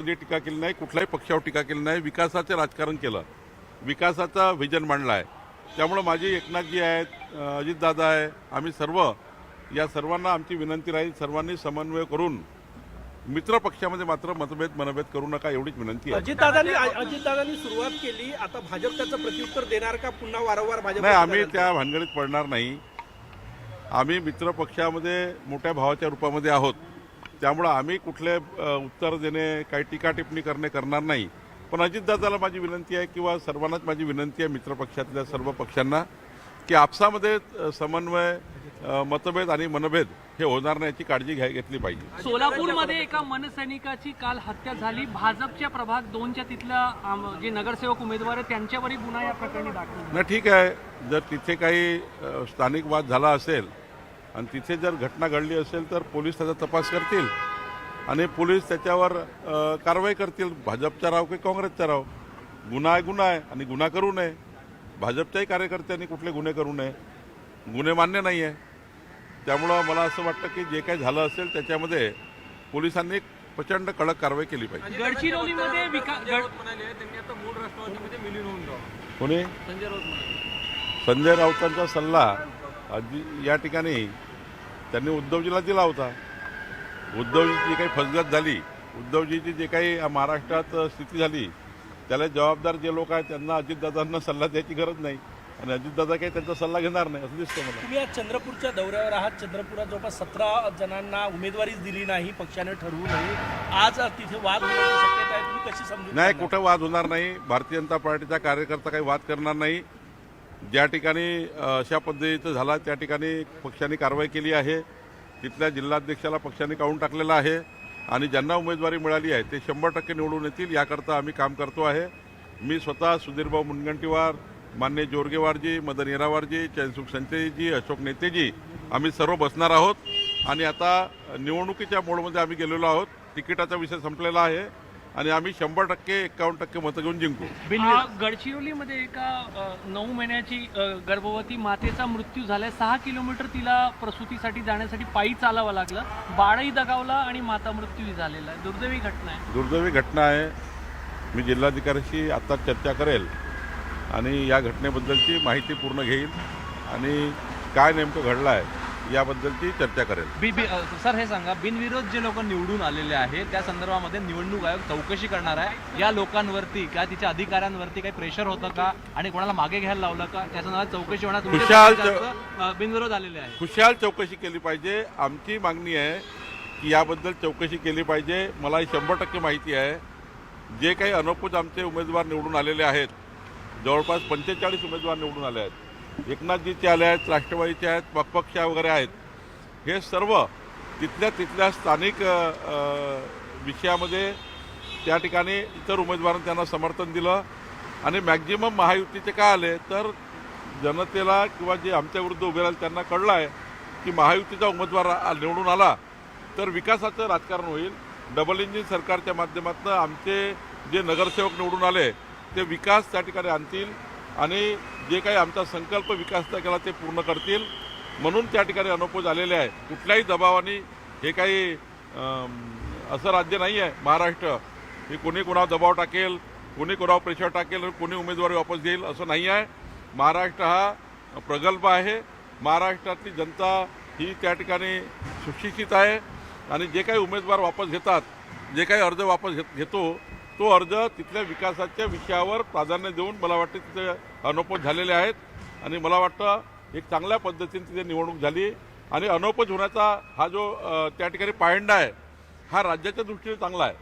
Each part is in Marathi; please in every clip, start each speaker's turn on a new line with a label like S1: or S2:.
S1: मुख्यमंत्र्यांची टीका केली नाही, कुठल्याही पक्षावर टीका केली नाही, विकासाचे राजकारण केलं, विकासाचा व्हिजन मांडला आहे. त्यामुळे माझी एकनाथजी आहेत, अजितदादा आहे, आम्ही सर्व या सर्वांना आमची विनंती राहील, सर्वांनी समन्वय करून मित्र पक्षामध्ये मात्र मनभेद करू नका, एवढीच विनंती आहे.
S2: अजितदादांनी सुरुवात केली, आता भाजप त्याचं प्रत्युत्तर देणार का? पुन्हा वारंवार भाजप
S1: नाही, आम्ही त्या भानगडीत पडणार नाही. आम्ही मित्र पक्षामध्ये मोठ्या भावाच्या रूपामध्ये आहोत, त्यामुळं आम्ही कुठले उत्तर देणे, काही टीका टिप्पणी करणार नाही. पण अजितदादाला माझी विनंती आहे किंवा सर्वांनाच माझी विनंती आहे, मित्र पक्षातल्या सर्व पक्षांना, की आपसामध्ये समन्वय, मतभेद आणि मनभेद हे होणार नाही याची काळजी घेतली पाहिजे.
S3: सोलापूरमध्ये एका मनसैनिकाची काल हत्या झाली. भाजपच्या प्रभाग 2च्या तिथल्या जे नगरसेवक उमेदवार आहेत त्यांच्यावरही गुन्हा या प्रकरणी दाखल.
S1: नाही, ठीक आहे, जर तिथे काही स्थानिक वाद झाला असेल आणि तिथे जर घटना घडली असेल तर पोलीस त्याचा तपास करतील आणि पोलीस त्याच्यावर कारवाई करतील. भाजपचा राव की काँग्रेसचा राव, गुन्हा आहे आणि गुन्हा करू नये. भाजपच्याही कार्यकर्त्यांनी कुठले गुन्हे करू नये, गुन्हे मान्य नाही आहे. त्यामुळं मला असं वाटतं की जे काही झालं असेल त्याच्यामध्ये पोलिसांनी प्रचंड कडक कारवाई केली पाहिजे.
S3: गडचिरोलीमध्ये
S1: कोणी संजय राऊतांचा सल्ला या ठिकाणी त्यांनी उद्धवजीला दिला होता. उद्धवजीची काही फसगत झाली, उद्धवजीची जे काही महाराष्ट्रात स्थिती झाली, त्याला जबाबदार जे लोक आहेत त्यांना अजितदादांना सल्ला द्यायची गरज नाही आणि अजितदादा काही त्यांचा सल्ला घेणार नाही असं दिसतं मला.
S2: तुम्ही आज चंद्रपूरच्या दौऱ्यावर आहात. चंद्रपुरात जवळपास 17 जणांना उमेदवारीच दिली नाही पक्षाने ठरवू नये. आज तिथे वाद होण्याची शक्यता आहे, तुम्ही कशी समजून?
S1: नाही, कुठं वाद होणार नाही. भारतीय जनता पार्टीचा कार्यकर्ता काही वाद करणार नाही. ज्या ठिकाणी अशा पद्धतीचं झाला त्या ठिकाणी पक्षाने कारवाई केली आहे. तिथल्या जिल्हाध्यक्षाला पक्षाने काढून टाकलेला आहे आणि ज्यांना उमेदवारी मिळाली आहे ते 100% निवडून येतील, याकरता आम्ही काम करतो आहे. मी स्वतः सुधीरभाऊ मुनगंटीवार, मान्य जोरगेवारजी, मदन येरावारजी, चैनसुख संचयजी, अशोक नेतेजी, आम्ही सर्व बसणार आहोत आणि आता निवडणुकीच्या मोडमध्ये आम्ही गेलेलो आहोत. तिकिटाचा विषय संपलेला आहे आणि आम्ही 100% 51% मतं घेऊन जिंकू.
S3: गडचिरोलीमध्ये एका 9 महिन्याची गर्भवती मातेचा मृत्यू झालाय. 6 किलोमीटर तिला प्रसूतीसाठी जाण्यासाठी पायी चालावं लागलं. बाळही दगावला आणि माता मृत्यू झालेला आहे. दुर्दैवी घटना आहे.
S1: दुर्दैवी घटना आहे. मी जिल्हाधिकाऱ्यांशी आता चर्चा करेल आणि या घटनेबद्दलची माहिती पूर्ण घेईल आणि काय नेमकं घडलं आहे याबद्दलची चर्चा करेल.
S4: सर, हे सांगा, बिनविरोध जे लोक निवडून आलेले आहेत त्या संदर्भामध्ये निवडणूक आयोग चौकशी करणार आहे. या लोकांवरती किंवा तिच्या अधिकाऱ्यांवरती काही प्रेशर होतं का आणि कोणाला मागे घ्यायला लावलं का, त्या संदर्भात चौकशी होणार? बिनविरोध आलेले आहे.
S1: खुशाल चौकशी केली पाहिजे. आमची मागणी आहे की याबद्दल चौकशी केली पाहिजे. मला 100% माहिती आहे. जे काही अनौपचारिक आमचे उमेदवार निवडून आलेले आहेत, जवळपास 45 उमेदवार निवडून आले आहेत. एकनाथजीचे आले आहेत, राष्ट्रवादीचे आहेत, पक्ष वगैरे आहेत. हे सर्व तिथल्या स्थानिक विषयामध्ये त्या ठिकाणी इतर उमेदवारांनी त्यांना समर्थन दिलं आणि मॅक्झिमम महायुतीचे काय आले तर जनतेला किंवा जे आमच्या विरुद्ध उभे राहिले त्यांना कळलं आहे की महायुतीचा उमेदवार निवडून आला तर विकासाचं राजकारण होईल. डबल इंजिन सरकारच्या माध्यमातून आमचे जे नगरसेवक निवडून आले ते विकास त्या ठिकाणी आणतील आणि जे काही आमचा संकल्प विकासाचा केला ते पूर्ण करतील. म्हणून त्या ठिकाणी अनौपचारिक आलेले आहे. कुठल्याही दबावाने हे काही असं राज्य नाही आहे महाराष्ट्र की कोणी कोणावर दबाव टाकेल, कोणी कोणावर प्रेशर टाकेल, कोणी उमेदवारी वापस देईल असं नाही आहे. महाराष्ट्र हा प्रगल्भ आहे. महाराष्ट्रातली जनता ही त्या ठिकाणी सुशिक्षित आहे आणि जे काही उमेदवार वापस घेतात, जे काही अर्ज वापस घेतो तो अर्ज तिथल्या विकासाच्या विषयावर प्राधान्य देऊन मला वाटतं तिथे अनौपचारिक झालेले आहेत आणि मला वाटतं एक चांगल्या पद्धतीने तिथे निवडणूक झाली आणि अनौपचारिक होण्याचा हा जो त्या ठिकाणी पायंडा आहे हा राज्याच्या दृष्टीने चांगला आहे.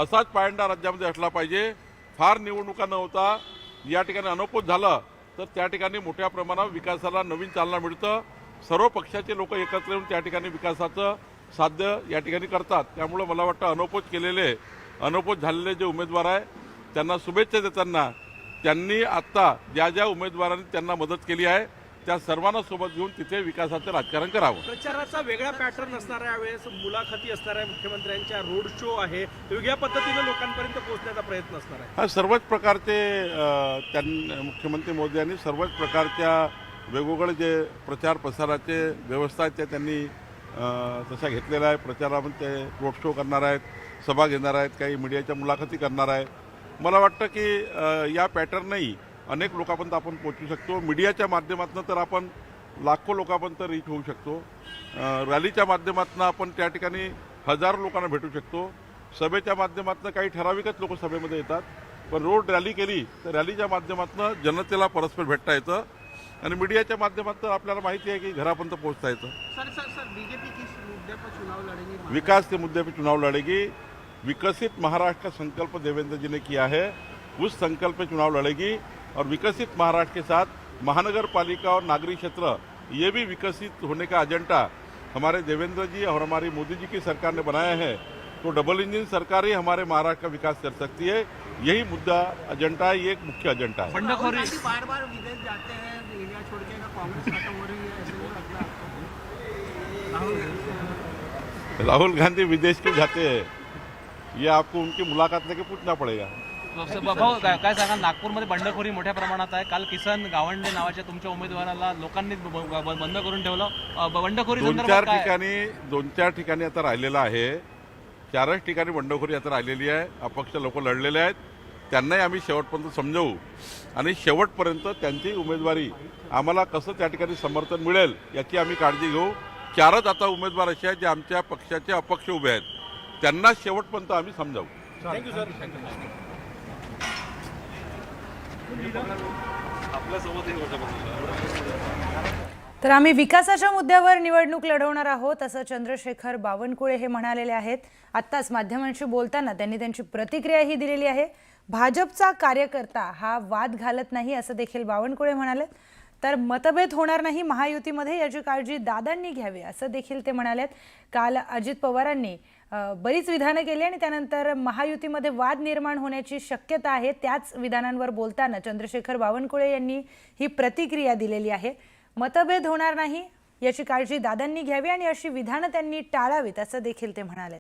S1: असाच पायंडा राज्यामध्ये असला पाहिजे. फार निवडणुका न होता या ठिकाणी अनौपचारिक झालं तर त्या ठिकाणी मोठ्या प्रमाणावर विकासाला नवीन चालना मिळतं. सर्व पक्षाचे लोक एकत्र येऊन त्या ठिकाणी विकासाचं साध्य या ठिकाणी करतात. त्यामुळे मला वाटतं अनौपचारिक झालेले जे उमेदवार आहे त्यांना शुभेच्छा देताना त्यांनी आत्ता ज्या ज्या उमेदवारांनी त्यांना मदत केली आहे त्या सर्वांना सोबत घेऊन तिथे विकासाचं राजकारण करावं.
S2: प्रचाराचा वेगळा पॅटर्न असणार आहे, यावेळेस मुलाखती असणार आहे, मुख्यमंत्र्यांच्या रोड शो आहे, वेगळ्या पद्धतीने लोकांपर्यंत पोहोचण्याचा प्रयत्न असणार आहे.
S1: हा सर्वच प्रकारचे मुख्यमंत्री मोदी यांनी सर्वच प्रकारच्या वेगवेगळे जे प्रचार प्रसाराचे व्यवस्था आहेत त्या त्यांनी तशा घेतलेल्या आहे. प्रचारामध्ये ते रोड शो करणार आहेत, सभा घेणार आहेत, काही मीडियाच्या मुलाखती करणार आहे. मला वाटतं की या पॅटर्नही अनेक लोकांपर्यंत आपण पोहोचू शकतो. मीडियाच्या माध्यमातून तर आपण लाखो लोकांपर्यंत रीच होऊ शकतो. रॅलीच्या माध्यमातून आपण त्या ठिकाणी हजारो लोकांना भेटू शकतो. सभेच्या माध्यमातून काही ठराविकच लोक सभेमध्ये येतात, पण रोड रॅली केली तर रॅलीच्या माध्यमातून जनतेला परस्पर भेटता येतं आणि मीडियाच्या माध्यमातून आपल्याला माहिती आहे की घरापर्यंत पोहोचता येतं.
S5: सर बीजेपी किस मुद्दे पर चुनाव लड़ेगी?
S1: विकास के मुद्दे पर चुनाव लड़ेगी. विकसित महाराष्ट्र का संकल्प देवेंद्र जी ने किया है, उस संकल्प पे चुनाव लड़ेगी और विकसित महाराष्ट्र के साथ महानगर पालिका और नागरिक क्षेत्र ये भी विकसित होने का एजेंडा हमारे देवेंद्र जी और हमारी मोदी जी की सरकार ने बनाया है. तो डबल इंजन सरकार ही हमारे महाराष्ट्र का विकास कर सकती है. यही मुद्दा एजेंडा है, ये एक मुख्य एजेंडा है.
S4: बंडखोरी
S5: बार बार विदेश जाते हैं, इंडिया छोड़ के का कांग्रेस खत्म हो रही है, ऐसे नहीं लगता आपको?
S1: राहुल गांधी विदेश क्यों जाते हैं, ये आपको उनकी मुलाकात लेके पूछना पड़ेगा.
S4: भाऊ काय सांगा, नागपूरमध्ये बंडखोरी मोठ्या प्रमाणात आहे. काल किसन गावंडे नावाच्या तुमच्या उमेदवाराला लोकांनी बंद करून ठेवलं. बंडखोरी संदर्भात काय?
S1: दोन चार ठिकाणी आता राहिलेलं आहे. 4च ठिकाणी बंडखोरी आता राहिलेली आहे. अपक्ष लोक लढलेले आहेत, त्यांनाही आम्ही शेवटपर्यंत समजवू आणि शेवटपर्यंत त्यांची उमेदवारी आम्हाला कसं त्या ठिकाणी समर्थन मिळेल याची आम्ही काळजी घेऊ. 4च आता उमेदवार असे आहेत जे आमच्या पक्षाचे अपक्ष उभे आहेत, त्यांना शेवटपर्यंत आम्ही समजावू.
S2: Thank you sir.
S6: तर आम्ही विकासाच्या मुद्द्यावर निवडणूक लढवणार आहोत असं चंद्रशेखर बावनकुळे हे म्हणालेले आहेत. आत्ताच माध्यमांशी बोलताना त्यांनी त्यांची प्रतिक्रियाही दिलेली आहे. भाजपचा कार्यकर्ता हा वाद घालत नाही असं देखील बावनकुळे म्हणाले. तर मतभेद होणार नाही महायुतीमध्ये याची काळजी दादांनी घ्यावी असं देखील ते म्हणालेत. काल अजित पवारांनी बरीच विधानं केली आणि त्यानंतर महायुतीमध्ये वाद निर्माण होण्याची शक्यता आहे. त्याच विधानांवर बोलताना चंद्रशेखर बावनकुळे यांनी ही प्रतिक्रिया दिलेली आहे. मतभेद होणार नाही याची काळजी दादांनी घ्यावी आणि अशी विधानं त्यांनी टाळावीत असं देखील ते म्हणाले.